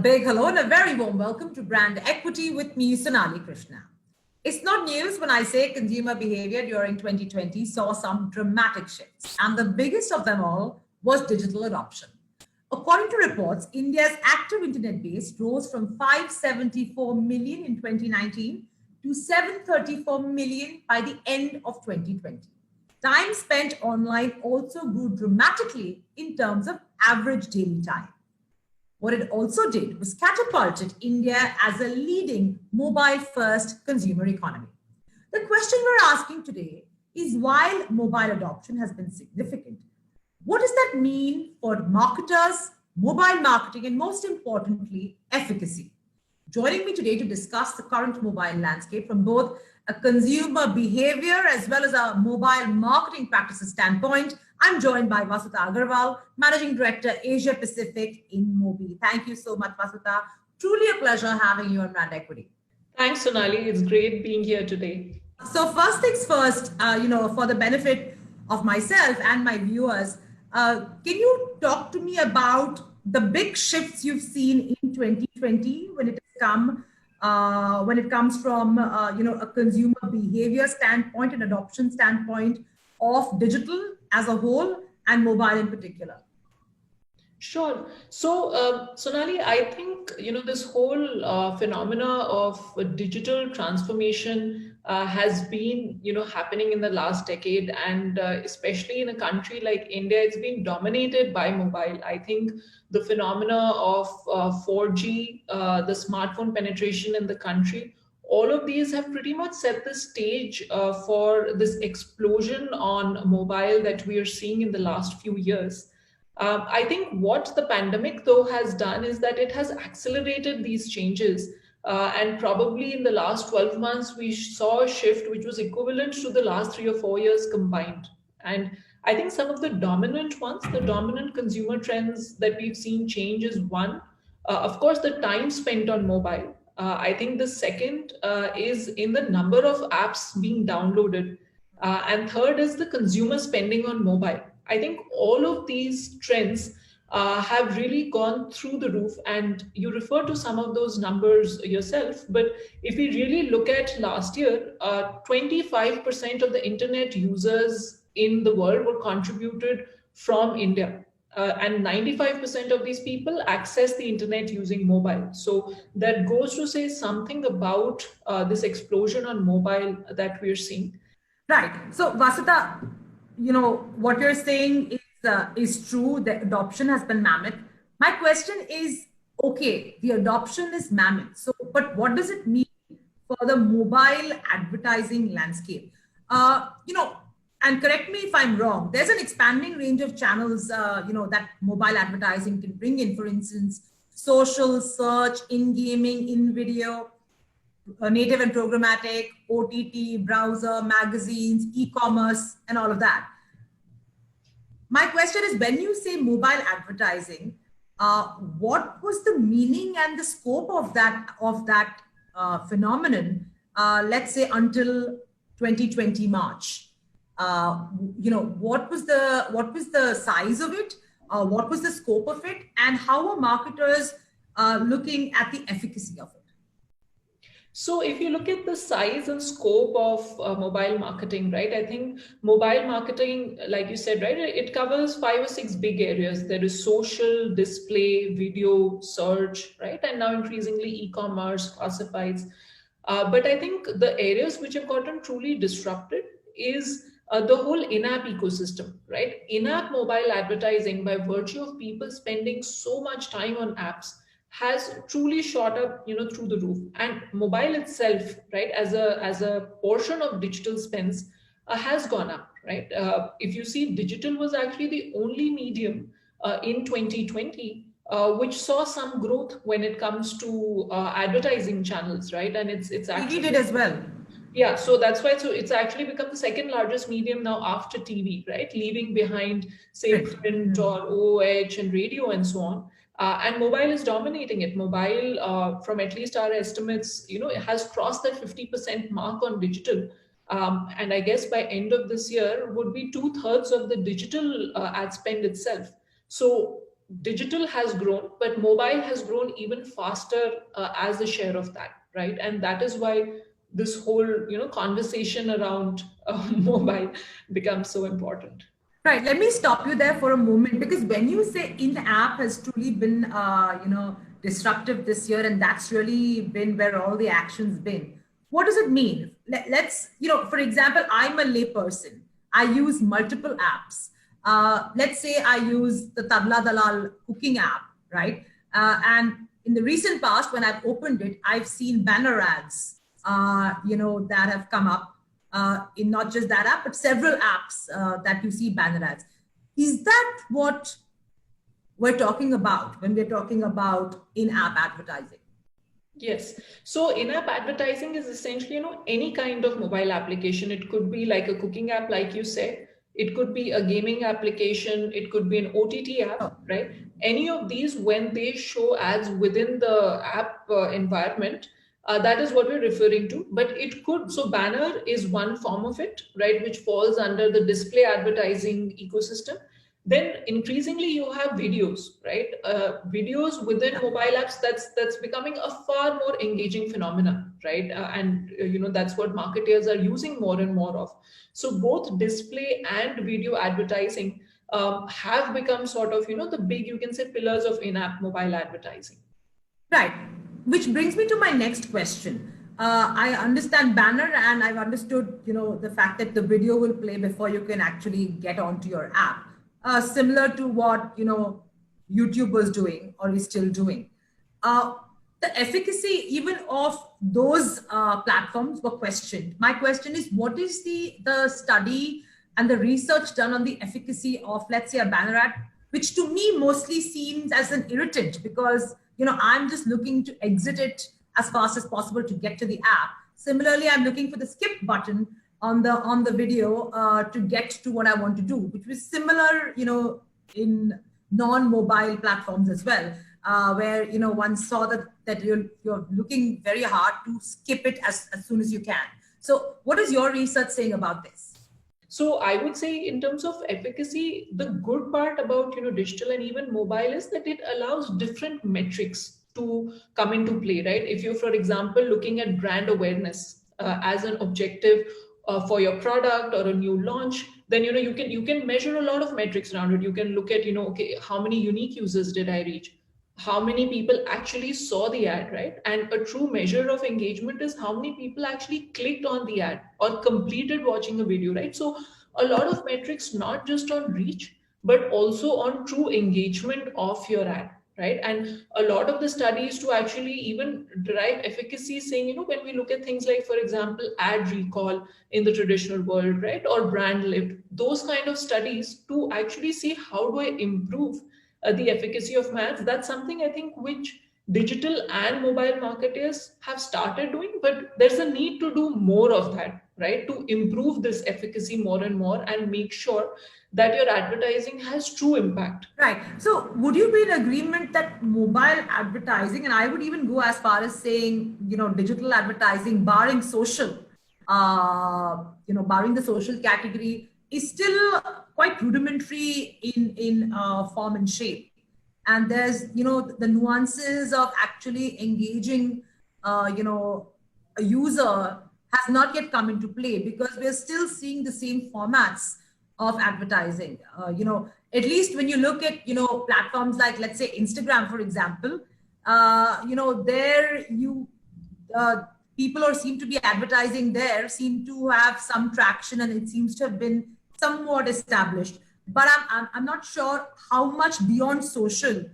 big hello and a very warm welcome to Brand Equity with me, Sonali Krishna. It's not news when I say consumer behavior during 2020 saw some dramatic shifts, and the biggest of them all was digital adoption. According to reports, India's active internet base rose from 574 million in 2019 to 734 million by the end of 2020. Time spent online also grew dramatically in terms of average daily time. What it also did was catapulted India as a leading mobile-first consumer economy. The question we're asking today is, while mobile adoption has been significant, what does that mean for marketers, mobile marketing, and most importantly, efficacy? Joining me today to discuss the current mobile landscape from both a consumer behavior as well as a mobile marketing practices standpoint, I'm joined by Vasuta Agarwal, Managing Director, Asia Pacific, InMobi's. Thank you so much, Vasuta. Truly a pleasure having you on Brand Equity. Thanks, Sonali. It's great being here today. So first things first, for the benefit of myself and my viewers, can you talk to me about the big shifts you've seen in 2020 when it comes from a consumer behavior standpoint and adoption standpoint of digital as a whole and mobile in particular? Sure. So, Sonali, I think, this whole phenomena of digital transformation has been, happening in the last decade. And especially in a country like India, it's been dominated by mobile. I think the phenomena of 4G, the smartphone penetration in the country, all of these have pretty much set the stage for this explosion on mobile that we are seeing in the last few years. I think what the pandemic, though, has done is that it has accelerated these changes. And probably in the last 12 months, we saw a shift which was equivalent to the last 3 or 4 years combined. And I think some of the dominant ones, the dominant consumer trends that we've seen change is one, of course, the time spent on mobile. I think the second is in the number of apps being downloaded. And third is the consumer spending on mobile. I think all of these trends have really gone through the roof, and you refer to some of those numbers yourself. But if we really look at last year, 25% of the internet users in the world were contributed from India. And 95% of these people access the internet using mobile. So that goes to say something about this explosion on mobile that we're seeing. Right. So Vasuta, what you're saying is true. The adoption has been mammoth. My question is, okay, the adoption is mammoth. So, but what does it mean for the mobile advertising landscape? And correct me if I'm wrong, there's an expanding range of channels, that mobile advertising can bring in, for instance, social, search, in-gaming, in-video, native and programmatic, OTT, browser, magazines, e-commerce, and all of that. My question is, when you say mobile advertising, what was the meaning and the scope of that phenomenon, let's say until 2020 March? What was the size of it? What was the scope of it? And how are marketers looking at the efficacy of it? So if you look at the size and scope of mobile marketing, right, I think mobile marketing, like you said, right, it covers 5 or 6 big areas. There is social, display, video, search, right, and now increasingly e-commerce, classifieds. But I think the areas which have gotten truly disrupted is the whole in-app ecosystem, right? In-app mobile advertising, by virtue of people spending so much time on apps, has truly shot up, through the roof. And mobile itself, right, as a portion of digital spends, has gone up, right? If you see, digital was actually the only medium in 2020 which saw some growth when it comes to advertising channels, right? And it's actually TV did as well. Yeah, so that's why. So it's actually become the second largest medium now after TV, right? Leaving behind, say, print or OOH and radio and so on. And mobile is dominating it. Mobile, from at least our estimates, it has crossed that 50% mark on digital. And I guess by end of this year would be 2/3 of the digital ad spend itself. So digital has grown, but mobile has grown even faster as a share of that, right? And that is why this whole conversation around mobile becomes so important. Right. Let me stop you there for a moment because when you say in-app has truly been, disruptive this year, and that's really been where all the action's been. What does it mean? Let's, for example, I'm a layperson. I use multiple apps. Let's say I use the Tabla Dalal cooking app, right? And in the recent past, when I've opened it, I've seen banner ads, that have come up in not just that app, but several apps that you see banner ads. Is that what we're talking about when we're talking about in-app advertising? Yes. So in-app advertising is essentially, any kind of mobile application. It could be like a cooking app, like you said. It could be a gaming application. It could be an OTT app, right? Any of these, when they show ads within the app environment, that is what we're referring to. But it could, so banner is one form of it, right, which falls under the display advertising ecosystem. Then increasingly you have videos, right? Videos within mobile apps, that's becoming a far more engaging phenomena, right? And that's what marketers are using more and more of. So both display and video advertising have become sort of the big, you can say, pillars of in-app mobile advertising. Right. Which brings me to my next question. I understand banner, and I've understood, the fact that the video will play before you can actually get onto your app. Similar to what, YouTube was doing or is still doing. The efficacy even of those platforms were questioned. My question is, what is the study and the research done on the efficacy of, let's say, a banner ad, which to me mostly seems as an irritant because, I'm just looking to exit it as fast as possible to get to the app. Similarly, I'm looking for the skip button on the video to get to what I want to do, which was similar, in non-mobile platforms as well, where one saw that you're looking very hard to skip it as soon as you can. So, what is your research saying about this? So I would say in terms of efficacy, the good part about digital and even mobile is that it allows different metrics to come into play, right? If you're, for example, looking at brand awareness as an objective for your product or a new launch, then you can measure a lot of metrics around it. You can look at okay, how many unique users did I reach? How many people actually saw the ad, right? And a true measure of engagement is how many people actually clicked on the ad or completed watching a video, right? So a lot of metrics, not just on reach, but also on true engagement of your ad, right? And a lot of the studies to actually even derive efficacy saying, when we look at things like, for example, ad recall in the traditional world, right? Or brand lift, those kind of studies to actually see how do I improve the efficacy of ads. That's something I think which digital and mobile marketers have started doing, but there's a need to do more of that, right? To improve this efficacy more and more and make sure that your advertising has true impact. Right. So, would you be in agreement that mobile advertising, and I would even go as far as saying, digital advertising, barring social, barring the social category, is still quite rudimentary in form and shape. And there's, the nuances of actually engaging, a user has not yet come into play because we're still seeing the same formats of advertising. At least when you look at, platforms like, let's say, Instagram, for example, there people or seem to be advertising there seem to have some traction and it seems to have been somewhat established. But I'm not sure how much beyond social,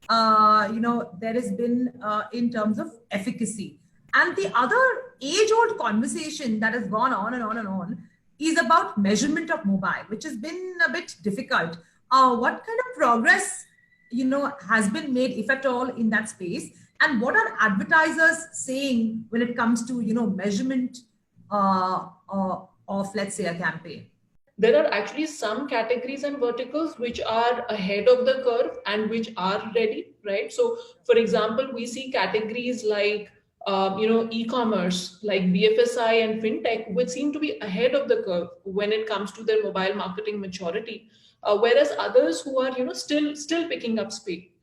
there has been in terms of efficacy. And the other age-old conversation that has gone on and on and on is about measurement of mobile, which has been a bit difficult. What kind of progress, has been made, if at all, in that space? And what are advertisers saying when it comes to, measurement of, let's say, a campaign? There are actually some categories and verticals which are ahead of the curve and which are ready, right? So, for example, we see categories like e-commerce, like BFSI and fintech, which seem to be ahead of the curve when it comes to their mobile marketing maturity. whereas others who are still picking up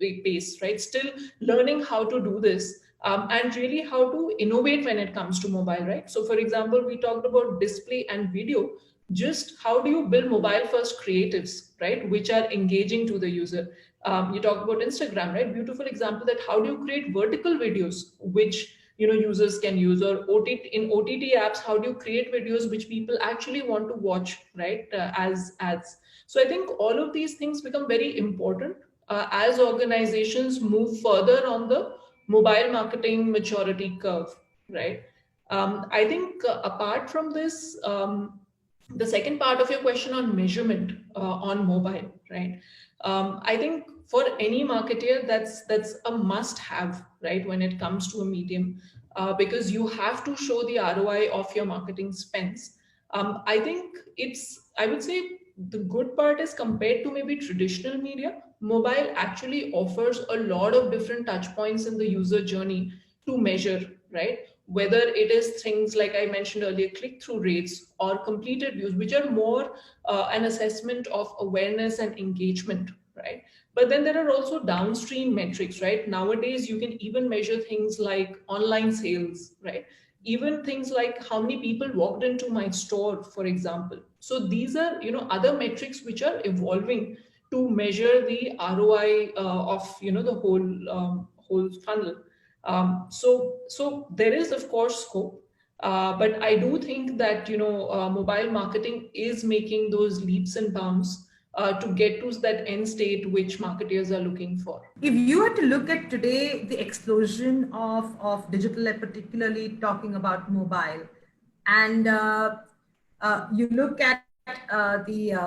pace, right, still learning how to do this, and really how to innovate when it comes to mobile, right? So for example, we talked about display and video. Just how do you build mobile first creatives, right, which are engaging to the user? You talk about Instagram, right? Beautiful example, that how do you create vertical videos which users can use, or OTT apps, how do you create videos which people actually want to watch, right, as ads? So I think all of these things become very important as organizations move further on the mobile marketing maturity curve, right? I think apart from this, the second part of your question on measurement on mobile, right? I think for any marketer, that's a must-have, right, when it comes to a medium, because you have to show the ROI of your marketing spends. I think I would say the good part is, compared to maybe traditional media, mobile actually offers a lot of different touch points in the user journey to measure, right? Whether it is things like I mentioned earlier, click-through rates or completed views, which are more an assessment of awareness and engagement, right? But then there are also downstream metrics, right? Nowadays, you can even measure things like online sales, right? Even things like how many people walked into my store, for example. So these are, other metrics which are evolving to measure the ROI of, the whole funnel. So there is, of course, scope, but I do think that mobile marketing is making those leaps and bounds to get to that end state which marketers are looking for. If you had to look at today the explosion of digital, particularly talking about mobile, and you look at the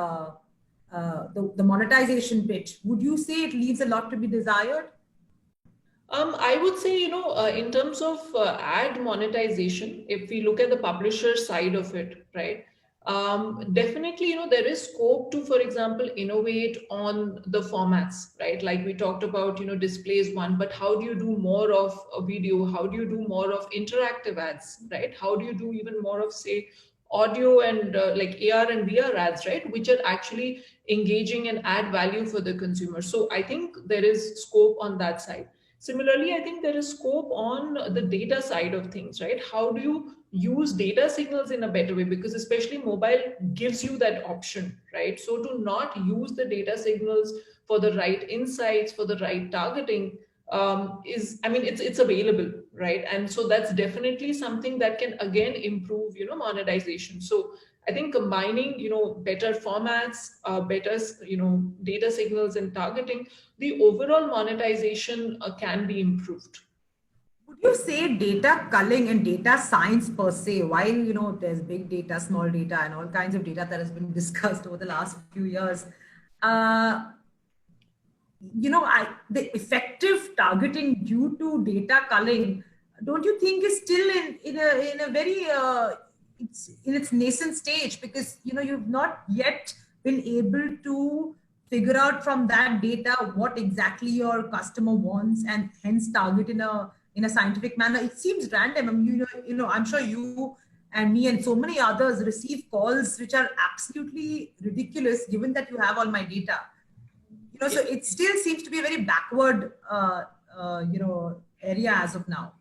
monetization bit, would you say it leaves a lot to be desired? I would say, in terms of ad monetization, if we look at the publisher side of it, right? Definitely, there is scope to, for example, innovate on the formats, right? Like we talked about, displays one, but how do you do more of a video? How do you do more of interactive ads, right? How do you do even more of, say, audio and like AR and VR ads, right? Which are actually engaging and add value for the consumer. So I think there is scope on that side. Similarly, I think there is scope on the data side of things, right? How do you use data signals in a better way? Because especially mobile gives you that option, right? So to not use the data signals for the right insights, for the right targeting, it's available, right? And so that's definitely something that can again improve, monetization. So I think combining, better formats, better, data signals and targeting, the overall monetization can be improved. Would you say data culling and data science per se, while there's big data, small data, and all kinds of data that has been discussed over the last few years, the effective targeting due to data culling, don't you think is still in a very it's in its nascent stage, because you've not yet been able to figure out from that data what exactly your customer wants, and hence target in a scientific manner. It seems random. I mean, I'm sure you and me and so many others receive calls which are absolutely ridiculous, given that you have all my data. So it still seems to be a very backward, area as of now.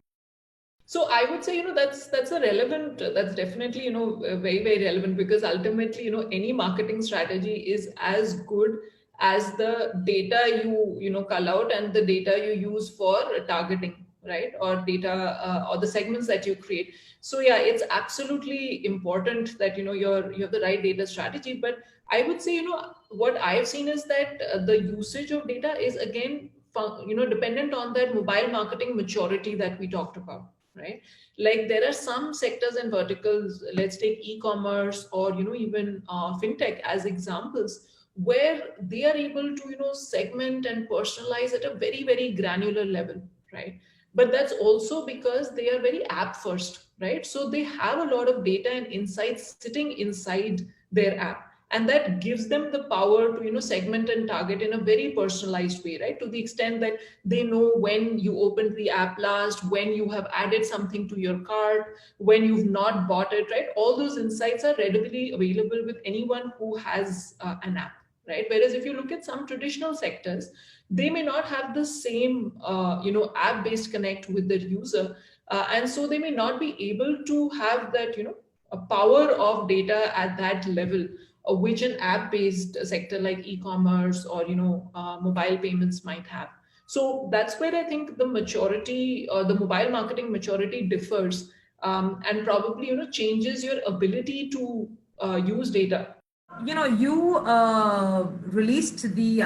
So I would say, that's a relevant, that's definitely, very, very relevant, because ultimately, any marketing strategy is as good as the data you cull out and the data you use for targeting, right? Or data, or the segments that you create. So yeah, it's absolutely important that, you have the right data strategy. But I would say, what I've seen is that the usage of data is again, dependent on that mobile marketing maturity that we talked about, right? Like there are some sectors and verticals, let's take e-commerce or even fintech as examples, where they are able to segment and personalize at a very, very granular level, right? But that's also because they are very app first, right? So they have a lot of data and insights sitting inside their app, and that gives them the power to segment and target in a very personalized way, right? To the extent that they know when you opened the app last, when you have added something to your cart, when you've not bought it, right? All those insights are readily available with anyone who has an app, right? Whereas if you look at some traditional sectors, they may not have the same app-based connect with their user, and so they may not be able to have that a power of data at that level, which an app-based sector like e-commerce or mobile payments might have. So that's where I think the maturity, the mobile marketing maturity differs, and probably changes your ability to use data. You released the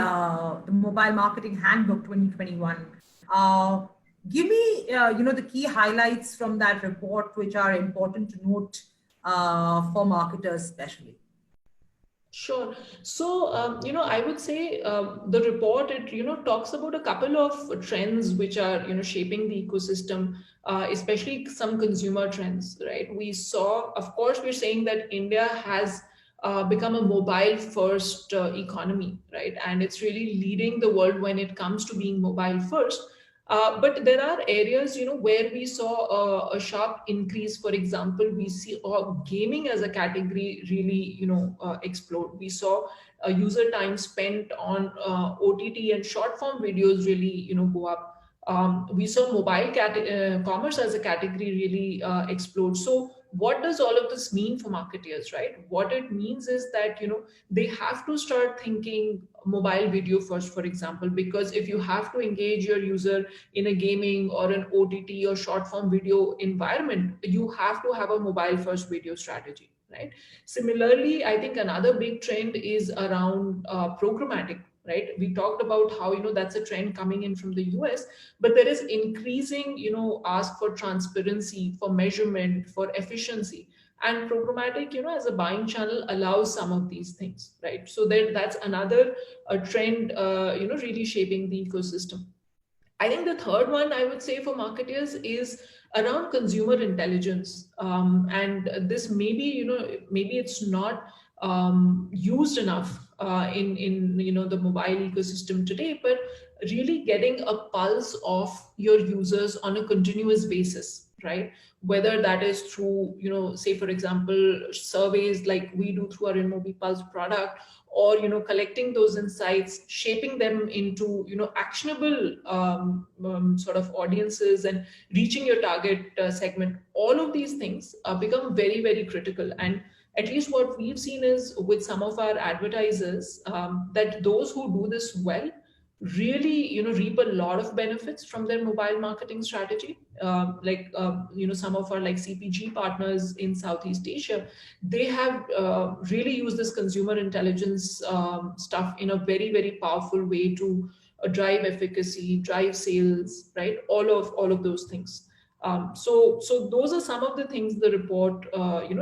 Mobile Marketing Handbook 2021. Uh, Give me, the key highlights from that report, which are important to note for marketers, especially. Sure. So, I would say the report, it, talks about a couple of trends which are, shaping the ecosystem, especially some consumer trends, right? We saw, of course, we're saying that India has become a mobile first economy, right? And it's really leading the world when it comes to being mobile first. But there are areas, where we saw a sharp increase. For example, we see gaming as a category really, explode. We saw user time spent on OTT and short form videos really, go up. We saw mobile commerce as a category really explode. So what does all of this mean for marketeers, right? What it means is that, they have to start thinking mobile video first, for example, because if you have to engage your user in a gaming or an OTT or short form video environment, you have to have a mobile first video strategy, right? Similarly, I think another big trend is around programmatic. Right, we talked about how that's a trend coming in from the US, but there is increasing ask for transparency, for measurement, for efficiency, and programmatic as a buying channel allows some of these things, right? So that's another trend really shaping the ecosystem. I think the third one I would say for marketers is around consumer intelligence, and this maybe maybe it's not used enough in the mobile ecosystem today, but really getting a pulse of your users on a continuous basis, right? Whether that is through say for example surveys like we do through our InMobi Pulse product, or collecting those insights, shaping them into actionable sort of audiences and reaching your target segment. All of these things become very, very critical. And at least what we've seen is with some of our advertisers, that those who do this well really reap a lot of benefits from their mobile marketing strategy. Some of our like CPG partners in Southeast Asia, they have really used this consumer intelligence stuff in a very, very powerful way to drive efficacy, drive sales, right? All of those things. So those are some of the things the report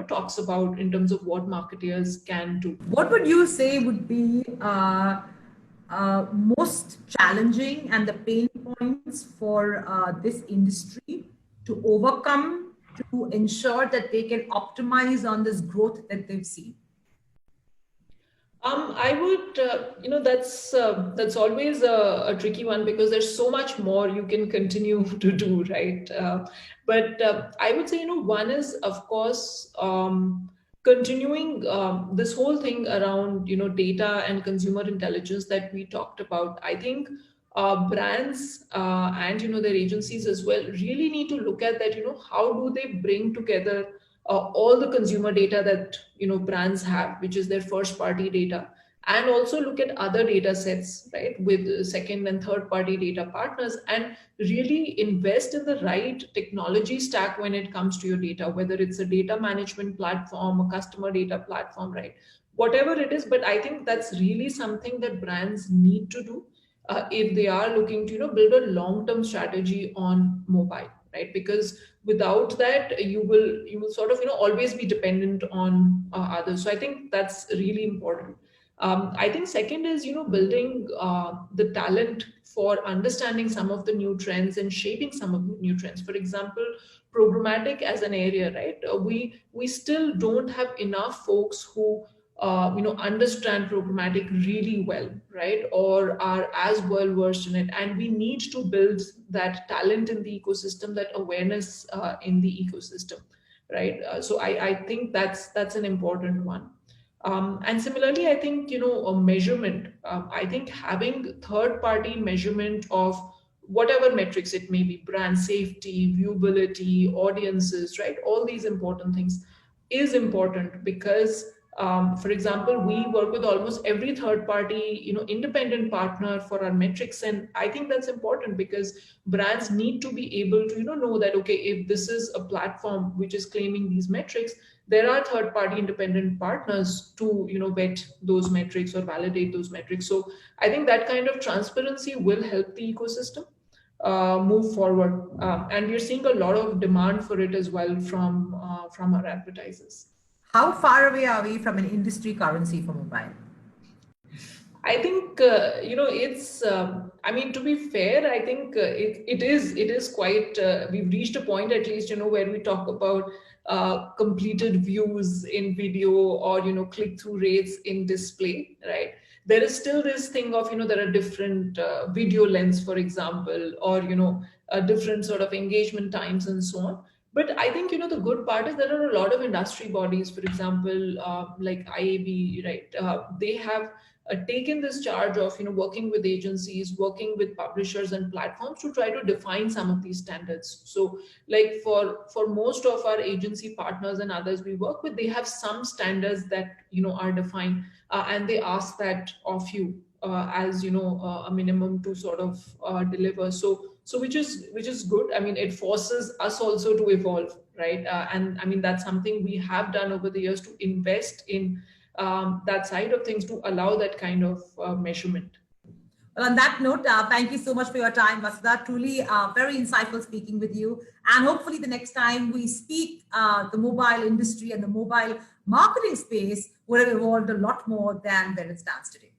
talks about in terms of what marketers can do. What would you say would be most challenging and the pain points for this industry to overcome to ensure that they can optimize on this growth that they've seen? I would, that's always a tricky one because there's so much more you can continue to do, right? But I would say, one is, of course, continuing this whole thing around, data and consumer intelligence that we talked about. I think brands and, their agencies as well really need to look at that, how do they bring together all the consumer data that brands have, which is their first party data, and also look at other data sets, right, with second and third party data partners, and really invest in the right technology stack when it comes to your data, whether it's a data management platform, a customer data platform, right, whatever it is. But I think that's really something that brands need to do if they are looking to build a long term strategy on mobile, right? Because without that you will sort of always be dependent on others. So I think that's really important. I think second is building the talent for understanding some of the new trends and shaping some of the new trends. For example, programmatic as an area, right? We still don't have enough folks who understand programmatic really well, right, or are as well versed in it, and we need to build that talent in the ecosystem, that awareness in the ecosystem, right? So I think that's an important one. And similarly, I think, a measurement, I think having third party measurement of whatever metrics it may be, brand safety, viewability, audiences, right? All these important things is important because, for example, we work with almost every third party, independent partner for our metrics. And I think that's important because brands need to be able to, know that, okay, if this is a platform which is claiming these metrics, there are third party independent partners to vet those metrics or validate those metrics. So I think that kind of transparency will help the ecosystem move forward, and we're seeing a lot of demand for it as well from our advertisers. How far away are we from an industry currency for mobile? I think it's. I mean, to be fair, I think it is quite. We've reached a point, at least, where we talk about completed views in video, or click through rates in display. Right. There is still this thing of there are different video lengths, for example, or different sort of engagement times and so on. But I think the good part is there are a lot of industry bodies, for example, like IAB, right? They have taken this charge of working with agencies, working with publishers and platforms to try to define some of these standards. So like for most of our agency partners and others we work with, they have some standards that are defined, and they ask that of you as a minimum to sort of deliver. So which is good. I mean, it forces us also to evolve, right? And I mean, that's something we have done over the years, to invest in that side of things to allow that kind of measurement. Well, on that note, thank you so much for your time, Vasuda. Truly very insightful speaking with you. And hopefully the next time we speak, the mobile industry and the mobile marketing space would have evolved a lot more than where it stands today.